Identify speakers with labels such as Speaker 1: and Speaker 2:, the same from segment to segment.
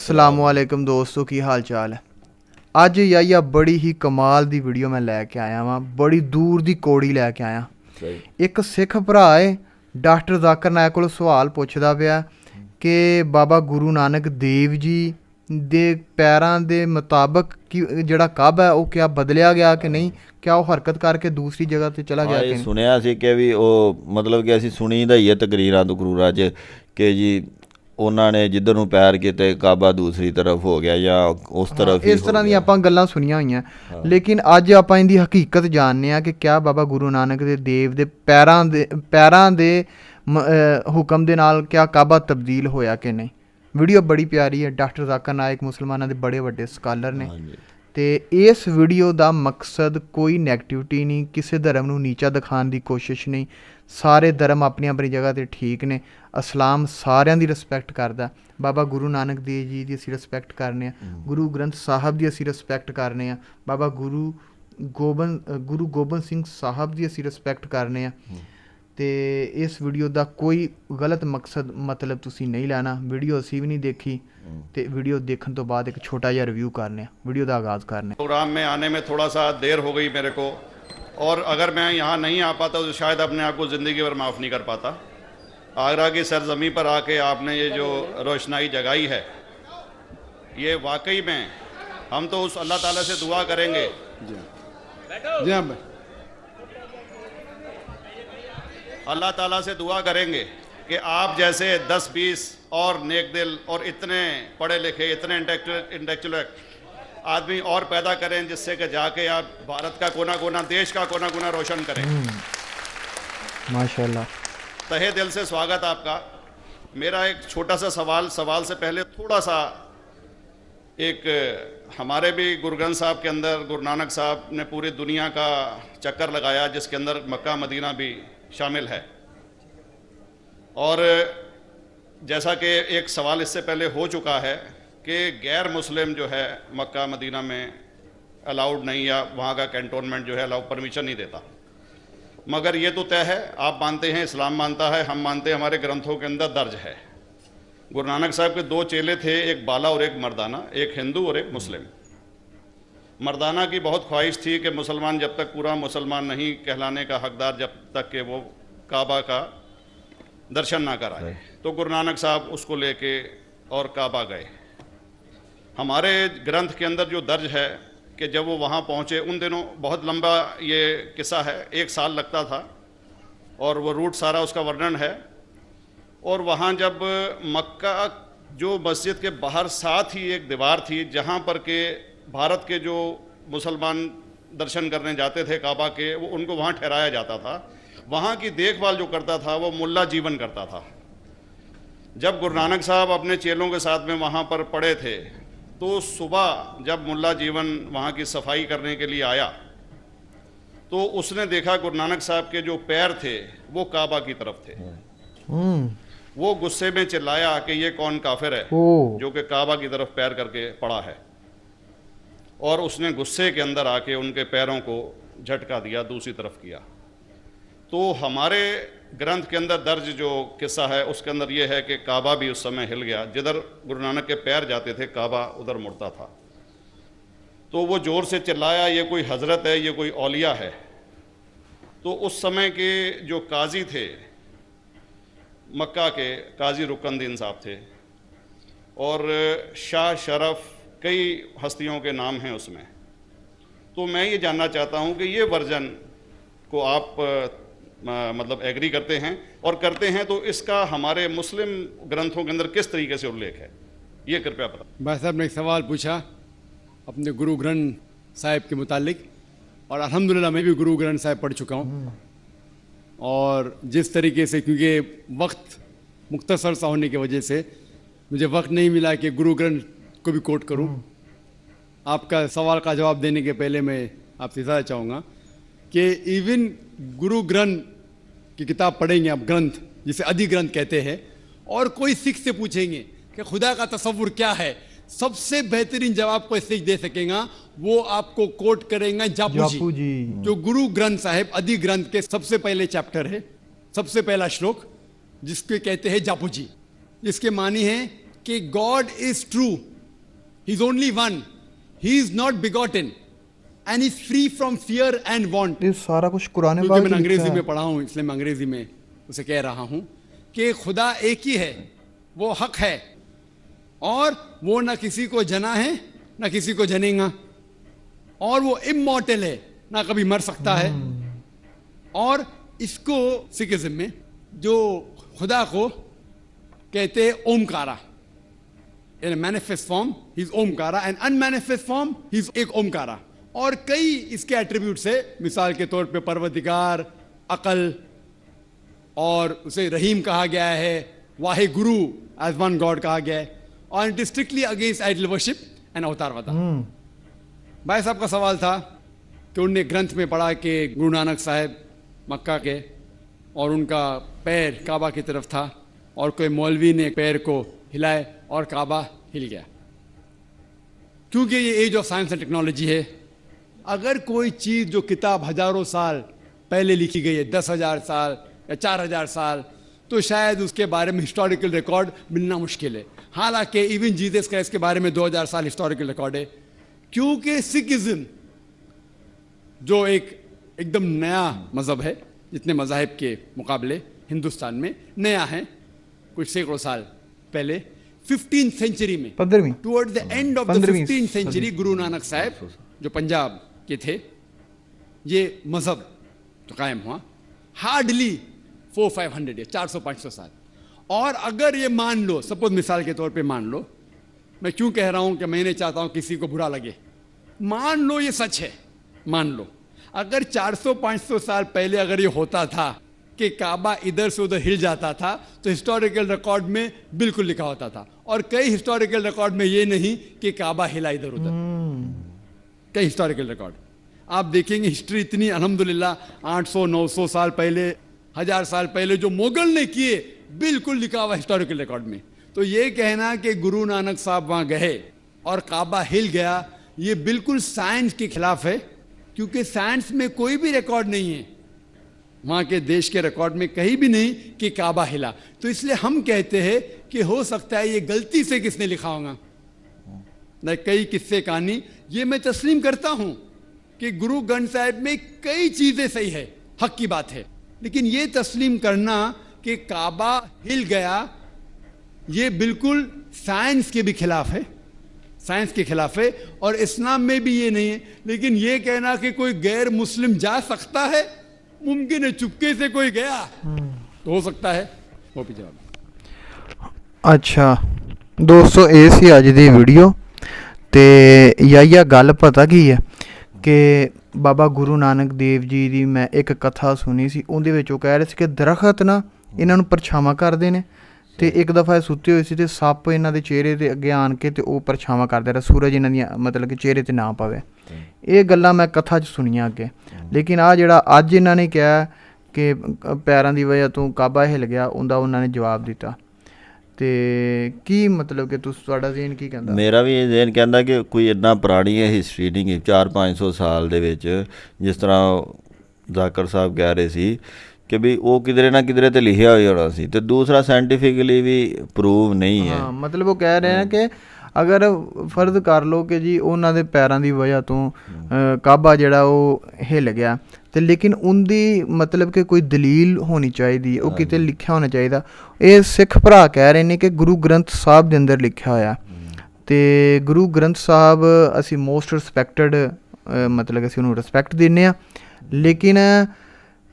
Speaker 1: असलामुअलैकुम दोस्तों, की हाल चाल है। अज याइया बड़ी ही कमाल दी वीडियो मैं लैके आया वां, बड़ी दूर दी कोड़ी लैके आया। एक सिख भरा है डॉक्टर जाकिर नायक कोलों सवाल पुछदा पिया कि बाबा गुरु नानक देव जी दे पैरां दे मुताबिक कि जिहड़ा कब है वो क्या बदलिया गया कि नहीं, क्या वो हरकत करके दूसरी जगह ते चला गया कि नहीं।
Speaker 2: सुनिया सी कि भी ਉਹ ਮਤਲਬ ਕਿ ਅਸੀਂ ਸੁਣੀ ਦਾ ਹੀ ਹੈ ਤਕਰੀਰਾਂ ਤਕਰੂਰਾਂ 'ਚ ਕਿ ਜੀ ਉਹਨਾਂ ਨੇ ਜਿੱਧਰ ਨੂੰ ਪੈਰ ਕੀਤੇ ਕਾਬਾ ਦੂਸਰੀ ਤਰਫ ਹੋ ਗਿਆ ਜਾਂ ਉਸ ਤਰਫ ਹੀ
Speaker 1: इस तरह दी आपां गल्लां सुनियां होईयां, लेकिन अज आपां इहदी हकीकत जानने आ कि क्या बाबा गुरु नानक देव दे पैरां दे हुक्म दे नाल क्या काबा तब्दील होया कि नहीं। वीडियो बड़ी प्यारी है। डॉक्टर जाकिर नायक मुसलमानों के बड़े वड्डे स्कॉलर ने ते इस वीडियो का मकसद कोई नैगेटिविटी नहीं, किसी धर्म नूं नीचा दिखाने की कोशिश नहीं। सारे धर्म अपनी अपनी जगह ते ठीक ने। इस्लाम सारिਆਂ ਦੀ ਰਿਸਪੈਕਟ ਕਰਦਾ। बाबा गुरु नानक देव जी की ਅਸੀਂ ਰਿਸਪੈਕਟ करने ਆ, गुरु ग्रंथ साहब की ਅਸੀਂ ਰਿਸਪੈਕਟ करने ਆ, बाबा गुरु गोबिंद सिंह साहब की ਅਸੀਂ ਰਿਸਪੈਕਟ करने आ। तो इस वीडियो का कोई गलत मकसद मतलब तुसी नहीं लेना। वीडियो असी भी नहीं देखी तो वीडियो देखने तो बाद एक छोटा जिहा रिव्यू करने, वीडियो का आगाज़ करने।
Speaker 3: प्रोग्राम में आने में थोड़ा सा देर हो गई मेरे को, और अगर मैं यहाँ नहीं आ पाता तो शायद अपने आप को ज़िंदगी भर माफ़ नहीं कर पाता। आगरा की सरजमी पर आके आपने ये जो रोशनाई जगाई है, ये वाकई में हम तो उस अल्लाह ताला से दुआ करेंगे। जी हाँ, अल्लाह ताला से दुआ करेंगे कि आप जैसे 10-20 और नेक दिल और इतने पढ़े लिखे, इतने इंटेलेक्चुअल आदमी और पैदा करें, जिससे कि जाके आप भारत का कोना कोना, देश का कोना कोना रोशन करें।
Speaker 1: माशाल्लाह,
Speaker 3: तहे दिल से स्वागत आपका। मेरा एक छोटा सा सवाल से पहले थोड़ा सा एक, हमारे भी गुरु ग्रंथ साहब के अंदर गुरु नानक साहब ने पूरी दुनिया का चक्कर लगाया, जिसके अंदर मक्का मदीना भी शामिल है। और जैसा कि एक सवाल इससे पहले हो चुका है कि गैर मुस्लिम जो है मक्का मदीना में अलाउड नहीं, या वहाँ का कैंटोनमेंट जो है अलाउ परमिशन नहीं देता। मगर ये तो तय है, आप मानते हैं, इस्लाम मानता है, हम मानते हैं, हमारे ग्रंथों के अंदर दर्ज है। गुरु नानक साहब के 2 चेले थे, एक बाला और एक मर्दाना, एक हिंदू और एक मुस्लिम। मर्दाना की बहुत ख्वाहिश थी कि मुसलमान जब तक पूरा मुसलमान नहीं कहलाने का हकदार, जब तक कि वो काबा का दर्शन ना कराए, तो गुरु नानक साहब उसको लेके और काबा गए। हमारे ग्रंथ के अंदर जो दर्ज है कि जब वो वहाँ पहुँचे, उन दिनों बहुत लंबा ये किस्सा है, 1 साल लगता था, और वो रूट सारा उसका वर्णन है। और वहाँ जब मक्का जो मस्जिद के बाहर साथ ही एक दीवार थी, जहाँ पर के भारत के जो मुसलमान दर्शन करने जाते थे काबा के, वो उनको वहाँ ठहराया जाता था। वहाँ की देखभाल जो करता था वो मुल्ला जीवन करता था। जब गुरु नानक साहब अपने चेलों के साथ में वहाँ पर पड़े थे, तो सुबह जब मुल्ला जीवन वहाँ की सफाई करने के लिए आया, तो उसने देखा गुरु नानक साहब के जो पैर थे वो काबा की तरफ थे। वो गुस्से में चिल्लाया कि ये कौन काफिर है जो कि काबा की तरफ पैर करके पड़ा है, और उसने गुस्से के अंदर आके उनके पैरों को झटका दिया, दूसरी तरफ किया। तो हमारे ग्रंथ के अंदर दर्ज जो किस्सा है उसके अंदर ये है कि काबा भी उस समय हिल गया। जिधर गुरु नानक के पैर जाते थे काबा उधर मुड़ता था। तो वो ज़ोर से चिल्लाया, ये कोई हजरत है, ये कोई औलिया है। तो उस समय के जो काजी थे मक्का के, काजी रुकनुद्दीन साहब थे, और शाह शरफ, कई हस्तियों के नाम हैं उसमें। तो मैं ये जानना चाहता हूँ कि ये वर्जन को आप मतलब एग्री करते हैं, और करते हैं तो इसका हमारे मुस्लिम ग्रंथों के अंदर किस तरीके से उल्लेख है, ये कृपया बता।
Speaker 4: भाई साहब ने एक सवाल पूछा अपने गुरु ग्रंथ साहिब के मुतालिक, और अल्हम्दुलिल्लाह मैं भी गुरु ग्रंथ साहिब पढ़ चुका हूँ। और जिस तरीके से, क्योंकि वक्त मुख्तसर सा होने की वजह से मुझे वक्त नहीं मिला कि गुरु ग्रंथ को भी कोट करूं। आपका सवाल का जवाब देने के पहले मैं आपसे ज़्यादा चाहूँगा कि इवन गुरु ग्रंथ की किताब पढ़ेंगे आप, ग्रंथ जिसे आदि ग्रंथ कहते हैं, और कोई सिख से पूछेंगे कि खुदा का तसव्वुर क्या है, सबसे बेहतरीन जवाब कोई सिख दे सकेगा, वो आपको कोट करेंगे जापू जी, जो गुरु ग्रंथ साहिब आदि ग्रंथ के सबसे पहले चैप्टर है, सबसे पहला श्लोक, जिसके कहते हैं जापू जी, जिसके मानी है कि God is true He's only one. He is not begotten. And he's free from fear and want.
Speaker 1: ये सारा कुछ कुरान
Speaker 4: क्योंकि
Speaker 1: पाक
Speaker 4: मैंने
Speaker 1: में लिखा
Speaker 4: अंग्रेजी
Speaker 1: है।
Speaker 4: में पढ़ा हूं, इसलिए मैं अंग्रेजी में उसे कह रहा हूं कि खुदा एक ही है, वो हक है, और वो ना किसी को जना है ना किसी को जनेगा, और वो इमॉर्टल है, ना कभी मर सकता है। और इसको सिखिज्म में जो खुदा को कहते हैं Omkara, in manifest form he is Omkara, and unmanifest form he is Ek Omkara. और कई इसके एट्रीब्यूट्स है, मिसाल के तौर पे परवरदिगार, अकल, और उसे रहीम कहा गया है, Wahe Guru as one God कहा गया है, और it is strictly against idol worship and अवतारवादा। भाई साहब का सवाल था कि उनने ग्रंथ में पढ़ा कि गुरु नानक साहब मक्का के, और उनका पैर काबा की तरफ था, और कोई मौलवी ने पैर को हिलाए और काबा हिल गया। क्योंकि ये age of science and technology है, अगर कोई चीज़ जो किताब हजारों साल पहले लिखी गई है, 10,000 साल या 4,000 साल, तो शायद उसके बारे में हिस्टोरिकल रिकॉर्ड मिलना मुश्किल है। हालांकि इवन जीसस क्राइस्ट के बारे में 2000 साल हिस्टोरिकल रिकॉर्ड है, क्योंकि सिखिज्म जो एकदम नया मज़हब है, जितने मज़ाहिब के मुकाबले हिंदुस्तान में नया है, कुछ सैकड़ों साल पहले 15th सेंचुरी में,
Speaker 1: 15वीं
Speaker 4: toward the end of the 15th century, Guru Nanak साहब जो पंजाब के थे, ये मज़हब तो कायम हुआ हार्डली 400-500 या 400-500 साल। और अगर ये मान लो, सपोज मिसाल के तौर पे मान लो, मैं क्यों कह रहा हूं कि मैं नहीं चाहता हूं किसी को बुरा लगे, मान लो ये सच है, मान लो अगर 400-500 साल पहले अगर ये होता था कि काबा इधर से उधर हिल जाता था, तो हिस्टोरिकल रिकॉर्ड में बिल्कुल लिखा होता था। और कई हिस्टोरिकल रिकॉर्ड में ये नहीं कि काबा हिला इधर उधर, कई हिस्टोरिकल रिकॉर्ड आप देखेंगे। हिस्ट्री इतनी अल्हम्दुलिल्लाह 800-900 साल पहले, 1000 साल पहले जो मुगल ने किए, बिल्कुल लिखा हुआ हिस्टोरिकल रिकॉर्ड में। तो ये कहना कि गुरु नानक साहब वहां गए और काबा हिल गया, ये बिल्कुल साइंस के खिलाफ है, क्योंकि साइंस में कोई भी रिकॉर्ड नहीं है, वहां के देश के रिकॉर्ड में कहीं भी नहीं कि काबा हिला। तो इसलिए हम कहते हैं कि हो सकता है ये गलती से किसने लिखा होगा। न कई किस्से कहानी ये मैं तस्लीम करता हूं कि गुरु ग्रंथ साहिब में कई चीजें सही है, हक की बात है, लेकिन ये तस्लीम करना कि काबा हिल गया, ये बिल्कुल साइंस के भी खिलाफ है, साइंस के खिलाफ है, और इस्लाम में भी ये नहीं है। लेकिन ये कहना कि कोई गैर मुस्लिम जा सकता है, मुमकिन है, चुपके से कोई गया तो हो सकता है। वो भी जवाब।
Speaker 1: अच्छा दोस्तों, ਇਹ ਸੀ ਅੱਜ ਦੀ ਵੀਡੀਓ ਤੇ ਯਾ ਗੱਲ ਪਤਾ ਕੀ ਹੈ ਕਿ ਬਾਬਾ ਗੁਰੂ ਨਾਨਕ ਦੇਵ ਜੀ ਦੀ ਮੈਂ ਇੱਕ ਕਥਾ ਸੁਣੀ ਸੀ, ਉਹਦੇ ਵਿੱਚ ਉਹ ਕਹਿ ਰਹੇ ਸੀ ਕਿ ਦਰਖਤ ਨਾ ਇਹਨਾਂ ਨੂੰ ਪਰਛਾਵਾਂ ਕਰਦੇ ਨੇ, ਤੇ ਇੱਕ ਦਫਾ ਇਹ ਸੁੱਤੇ ਹੋਏ ਸੀ ਤੇ ਸੱਪ ਇਹਨਾਂ ਦੇ ਚਿਹਰੇ ਤੇ ਅੱਗੇ ਆਣ ਕੇ ਤੇ ਉਹ ਪਰਛਾਵਾਂ ਕਰਦੇ ਰਿਹਾ, ਸੂਰਜ ਇਹਨਾਂ ਦੀਆਂ ਮਤਲਬ ਕਿ ਚਿਹਰੇ ਤੇ ਨਾ ਪਵੇ। ਇਹ ਗੱਲਾਂ ਮੈਂ ਕਥਾ 'ਚ ਸੁਣੀਆਂ ਅੱਗੇ, ਲੇਕਿਨ ਆ ਜਿਹੜਾ ਅੱਜ ਇਹਨਾਂ ਨੇ ਕਿਹਾ ਕਿ ਪੈਰਾਂ ਦੀ ਵਜ੍ਹਾ ਤੋਂ ਕਾਬਾ ਹਿਲ ਗਿਆ, ਉਹਦਾ ਉਹਨਾਂ ਨੇ ਜਵਾਬ ਦਿੱਤਾ। ਤੇ ਕੀ ਮਤਲਬ ਕਿ ਤੁਹਾਡਾ ਜ਼ਹਨ ਕੀ ਕਹਿੰਦਾ?
Speaker 2: ਮੇਰਾ ਵੀ ਇਹ ਜ਼ਹਨ ਕਹਿੰਦਾ ਕਿ ਕੋਈ ਇੰਨਾ ਪੁਰਾਣੀ ਹੈ ਹਿਸਟਰੀ ਨਹੀਂ ਗੀ, 400-500 ਸਾਲ ਦੇ ਵਿੱਚ, ਜਿਸ ਤਰ੍ਹਾਂ ਜ਼ਾਕਰ ਸਾਹਿਬ ਕਹਿ ਰਹੇ ਸੀ ਕਿ ਵੀ ਉਹ ਕਿਧਰੇ ਨਾ ਕਿਧਰੇ ਤੇ ਲਿਖਿਆ ਹੋਇਆ ਹੋਣਾ ਸੀ, ਤੇ ਦੂਸਰਾ ਸਾਇੰਟੀਫਿਕਲੀ ਵੀ ਪ੍ਰੂਵ ਨਹੀਂ ਹੈ।
Speaker 1: ਮਤਲਬ ਉਹ ਕਹਿ ਰਹੇ ਆ ਕਿ ਅਗਰ ਫਰਜ਼ ਕਰ ਲਓ ਕਿ ਜੀ ਉਹਨਾਂ ਦੇ ਪੈਰਾਂ ਦੀ ਵਜ੍ਹਾ ਤੋਂ ਕਾਬਾ ਜਿਹੜਾ ਉਹ ਹਿੱਲ ਗਿਆ, ਤੇ ਲੇਕਿਨ ਉਹਦੀ ਮਤਲਬ ਕਿ ਕੋਈ ਦਲੀਲ ਹੋਣੀ ਚਾਹੀਦੀ, ਉਹ ਕਿਤੇ ਲਿਖਿਆ ਹੋਣਾ ਚਾਹੀਦਾ। ਇਹ ਸਿੱਖ ਭਰਾ ਕਹਿ ਰਹੇ ਨੇ ਕਿ ਗੁਰੂ ਗ੍ਰੰਥ ਸਾਹਿਬ ਦੇ ਅੰਦਰ ਲਿਖਿਆ ਹੋਇਆ, ਤੇ ਗੁਰੂ ਗ੍ਰੰਥ ਸਾਹਿਬ ਅਸੀਂ ਮੋਸਟ ਰਿਸਪੈਕਟਡ, ਮਤਲਬ ਅਸੀਂ ਉਹਨੂੰ ਰਿਸਪੈਕਟ ਦਿੰਦੇ ਹਾਂ, ਲੇਕਿਨ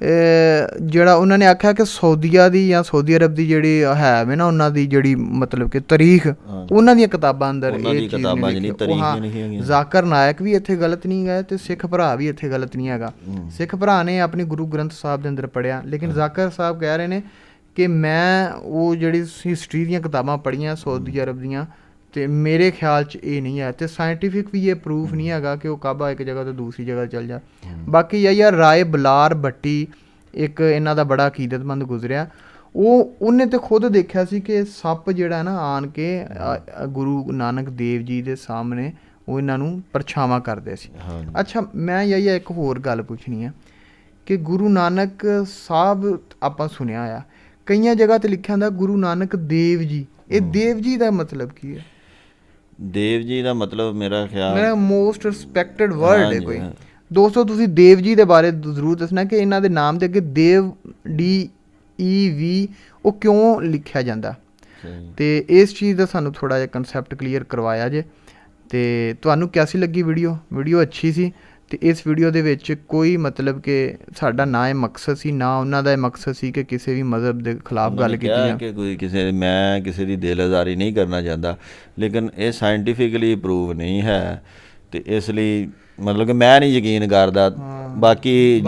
Speaker 1: ਜਿਹੜਾ ਉਹਨਾਂ ਨੇ ਆਖਿਆ ਕਿ ਸਊਦੀਆ ਦੀ ਜਾਂ ਸਊਦੀ ਅਰਬ ਦੀ ਜਿਹੜੀ ਹੈ ਵੇ ਨਾ, ਉਹਨਾਂ ਦੀ ਜਿਹੜੀ ਮਤਲਬ ਕਿ ਤਾਰੀਖ, ਉਹਨਾਂ ਦੀਆਂ ਕਿਤਾਬਾਂ ਅੰਦਰ ਇਹ ਚੀਜ਼ ਨਹੀਂ ਲਿਖੀ। ਜ਼ਾਕਰ ਨਾਇਕ ਵੀ ਇੱਥੇ ਗਲਤ ਨਹੀਂ ਗਏ ਤੇ ਸਿੱਖ ਭਰਾ ਵੀ ਇੱਥੇ ਗਲਤ ਨਹੀਂ ਹੈਗਾ। ਸਿੱਖ ਭਰਾ ਨੇ ਆਪਣੀ ਗੁਰੂ ਗ੍ਰੰਥ ਸਾਹਿਬ ਦੇ ਅੰਦਰ ਪੜ੍ਹਿਆ, ਲੇਕਿਨ ਜ਼ਾਕਰ ਸਾਹਿਬ ਕਹਿ ਰਹੇ ਨੇ ਕਿ ਮੈਂ ਉਹ ਜਿਹੜੀ ਹਿਸਟਰੀ ਦੀਆਂ ਕਿਤਾਬਾਂ ਪੜ੍ਹੀਆਂ ਸਊਦੀ ਅਰਬ ਦੀਆਂ, ਤੇ ਮੇਰੇ ਖਿਆਲ 'ਚ ਇਹ ਨਹੀਂ ਹੈ, ਤੇ ਸਾਇੰਟੀਫਿਕ ਵੀ ਇਹ ਪ੍ਰੂਫ ਨਹੀਂ ਹੈਗਾ ਕਿ ਉਹ ਕਾਬਾ ਇੱਕ ਜਗ੍ਹਾ ਤੋਂ ਦੂਸਰੀ ਜਗ੍ਹਾ ਚੱਲ ਜਾ। ਬਾਕੀ ਯਾਰ ਰਾਏ ਬਲਾਰ ਭੱਟੀ ਇੱਕ ਇਹਨਾਂ ਦਾ ਬੜਾ ਅਕੀਦਤਮੰਦ ਗੁਜ਼ਰਿਆ, ਉਹਨੇ ਤੇ ਖੁਦ ਦੇਖਿਆ ਸੀ ਕਿ ਸੱਪ ਜਿਹੜਾ ਨਾ ਆਣ ਕੇ ਗੁਰੂ ਨਾਨਕ ਦੇਵ ਜੀ ਦੇ ਸਾਹਮਣੇ ਉਹ ਇਹਨਾਂ ਨੂੰ ਪਰਛਾਵਾਂ ਕਰਦੇ ਸੀ। ਅੱਛਾ ਮੈਂ ਇੱਕ ਹੋਰ ਗੱਲ ਪੁੱਛਣੀ ਹੈ ਕਿ ਗੁਰੂ ਨਾਨਕ ਸਾਹਿਬ ਆਪਾਂ ਸੁਣਿਆ ਆ, ਕਈਆਂ ਜਗ੍ਹਾ 'ਤੇ ਲਿਖਿਆ ਹੁੰਦਾ ਗੁਰੂ ਨਾਨਕ ਦੇਵ ਜੀ, ਇਹ ਦੇਵ ਜੀ ਦਾ ਮਤਲਬ ਕੀ ਹੈ?
Speaker 2: ਦੇਵ ਜੀ ਦਾ ਮਤਲਬ ਮੇਰਾ ਖਿਆਲ
Speaker 1: ਮੇਰਾ ਮੋਸਟ ਰਿਸਪੈਕਟਡ ਵਰਡ ਹੈ
Speaker 2: ਹਾਂਜੀ,
Speaker 1: ਕੋਈ।
Speaker 2: ਹਾਂ।
Speaker 1: ਦੋਸਤੋ ਤੁਸੀਂ ਦੇਵ ਜੀ ਦੇ ਬਾਰੇ ਜ਼ਰੂਰ ਦੱਸਣਾ ਕਿ ਇਹਨਾਂ ਦੇ ਨਾਮ ਦੇ ਅੱਗੇ ਦੇਵ DEV ਉਹ ਕਿਉਂ ਲਿਖਿਆ ਜਾਂਦਾ,
Speaker 2: ਸਹੀ।
Speaker 1: ਤੇ ਇਸ ਚੀਜ਼ ਦਾ ਸਾਨੂੰ ਥੋੜਾ ਜਿਹਾ ਕਨਸੈਪਟ ਕਲੀਅਰ ਕਰਵਾਇਆ ਜੇ। ਤੇ ਤੁਹਾਨੂੰ ਕਿਹਦੀ ਲੱਗੀ ਵੀਡੀਓ ਅੱਛੀ ਸੀ। ਤੇ ਇਸ ਵੀਡੀਓ ਦੇ ਵਿੱਚ ਕੋਈ ਮਤਲਬ ਕਿ ਸਾਡਾ ਨਾ ਇਹ ਮਕਸਦ ਸੀ, ਨਾ ਉਹਨਾਂ ਦਾ ਇਹ ਮਕਸਦ ਸੀ ਕਿ ਕਿਸੇ ਵੀ ਮਜ਼ਹਬ ਦੇ ਖਿਲਾਫ
Speaker 2: ਉਹਨਾਂ
Speaker 1: ਗੱਲ
Speaker 2: ਨੇ
Speaker 1: ਕੀਤੀ
Speaker 2: ਕਿਹਾ
Speaker 1: ਜਾਏ।
Speaker 2: ਕਿ ਕੋਈ ਮੈਂ ਕਿਸੇ ਦੀ ਦਿਲ ਆਜ਼ਾਰੀ ਨਹੀਂ ਕਰਨਾ ਚਾਹੁੰਦਾ, ਲੇਕਿਨ ਇਹ ਸਾਇੰਟੀਫਿਕਲੀ ਪ੍ਰੂਵ ਨਹੀਂ ਹੈ, ਤੇ ਇਸ ਲਈ ਮਤਲਬ ਕਿ ਮੈਂ ਨਹੀਂ ਯਕੀਨ ਕਰਦਾ। ਬਾਕੀ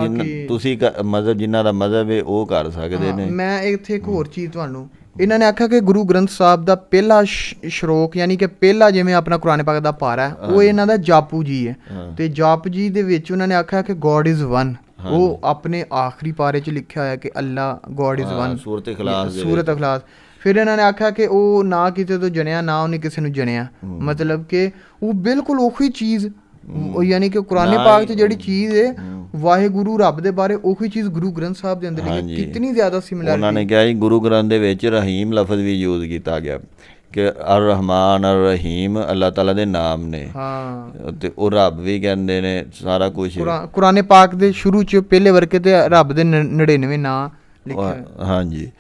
Speaker 2: ਤੁਸੀਂ ਮਜ਼ਹਬ ਜਿਨ੍ਹਾਂ ਦਾ ਮਜ਼ਹਬ ਹੈ ਉਹ ਕਰ ਸਕਦੇ ਨੇ।
Speaker 1: ਮੈਂ ਇੱਥੇ ਇੱਕ ਹੋਰ ਚੀਜ਼ ਤੁਹਾਨੂੰ, ਇਹਨਾਂ ਨੇ ਆਖਿਆ ਕਿ ਗੁਰੂ ਗ੍ਰੰਥ ਸਾਹਿਬ ਦਾ ਪਹਿਲਾ ਸ਼ਲੋਕ ਯਾਨੀ ਕਿ ਪਹਿਲਾ ਜਿਵੇਂ ਆਪਣਾ ਕੁਰਾਨ ਪਾਕ ਦਾ ਪਾਰਾ ਹੈ ਉਹ ਇਹਨਾਂ ਦਾ ਜਾਪੂ ਜੀ ਹੈ। ਤੇ ਜਾਪ ਜੀ ਦੇ ਵਿੱਚ ਉਹਨਾਂ ਨੇ ਆਖਿਆ ਕਿ ਗੋਡ ਇਜ਼ ਵਨ। ਉਹ ਆਪਣੇ ਆਖਰੀ ਪਾਰੇ 'ਚ ਲਿਖਿਆ ਹੋਇਆ ਕਿ ਅੱਲਾ ਗੋਡ ਇਜ਼ ਵਨ,
Speaker 2: ਸੂਰਤ ਇਖਲਾਸ ਦੇ
Speaker 1: ਸੂਰਤ ਇਖਲਾਸ। ਫਿਰ ਇਹਨਾਂ ਨੇ ਆਖਿਆ ਕਿ ਉਹ ਨਾ ਕਿਸੇ ਤੋਂ ਜਣਿਆ, ਨਾ ਉਹਨੇ ਕਿਸੇ ਨੂੰ ਜਣਿਆ, ਮਤਲਬ ਕਿ ਉਹ ਬਿਲਕੁਲ ਉਹੀ ਚੀਜ਼ ਯਾਨੀ ਕਿ ਕੁਰਾਨ ਪਾਕ 'ਚ ਜਿਹੜੀ ਚੀਜ਼ ਹੈ ਵਾਹਿਗੁਰੂ ਰੱਬ ਦੇ ਬਾਰੇ ਉਹੀ ਚੀਜ਼ ਗੁਰੂ ਗ੍ਰੰਥ ਸਾਹਿਬ ਦੇ ਅੰਦਰ ਲਿਖੀ। ਕਿਤਨੀ ਜ਼ਿਆਦਾ ਸਿਮਿਲੈਰਿਟੀ।
Speaker 2: ਉਹਨਾਂ ਨੇ ਕਿਹਾ ਜੀ ਗੁਰੂ ਗ੍ਰੰਥ ਦੇ ਵਿੱਚ ਰਹੀਮ ਲਫ਼ਜ਼ ਵੀ ਯੂਜ਼ ਕੀਤਾ ਗਿਆ ਕਿ ਅਰ ਰਹਿਮਾਨ ਅਰ ਰਹੀਮ ਅੱਲਾਹ ਤਾਲਾ ਦੇ ਨਾਮ ਨੇ।
Speaker 1: ਹਾਂ,
Speaker 2: ਤੇ ਉਹ ਰੱਬ ਵੀ ਕਹਿੰਦੇ ਨੇ, ਸਾਰਾ ਕੁਝ।
Speaker 1: ਕੁਰਾਨ ਪਾਕ ਦੇ ਸ਼ੁਰੂ 'ਚ ਪਹਿਲੇ ਵਰਕੇ ਤੇ ਰੱਬ ਦੇ 99 ਨਾਂ ਲਿਖੇ।
Speaker 2: ਹਾਂਜੀ।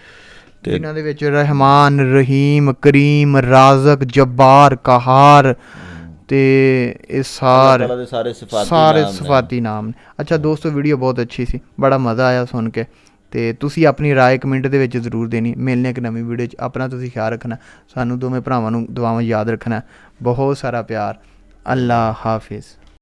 Speaker 2: ਤੇ
Speaker 1: ਇਹਨਾਂ ਦੇ ਵਿੱਚ ਰਹਿਮਾਨ, ਰਹੀਮ, ਕਰੀਮ, ਰਾਜ਼ਕ, ਜੱਬਾਰ, ਕਹਾਰ ਤੇ ਇਹ ਸਾਰੇ ਸਿਫਾਤੀ ਨਾਮ ਨੇ। ਅੱਛਾ ਦੋਸਤੋ, ਵੀਡੀਓ ਬਹੁਤ ਅੱਛੀ ਸੀ, ਬੜਾ ਮਜ਼ਾ ਆਇਆ ਸੁਣ ਕੇ। ਤੇ ਤੁਸੀਂ ਆਪਣੀ ਰਾਏ ਕਮੈਂਟ ਦੇ ਵਿੱਚ ਜ਼ਰੂਰ ਦੇਣੀ। ਮਿਲਣੇ ਇੱਕ ਨਵੀਂ ਵੀਡੀਓ 'ਚ। ਆਪਣਾ ਤੁਸੀਂ ਖਿਆਲ ਰੱਖਣਾ, ਸਾਨੂੰ ਦੋਵੇਂ ਭਰਾਵਾਂ ਨੂੰ ਦੁਆਵਾਂ ਯਾਦ ਰੱਖਣਾ। ਬਹੁਤ ਸਾਰਾ ਪਿਆਰ। ਅੱਲਾ ਹਾਫਿਜ਼।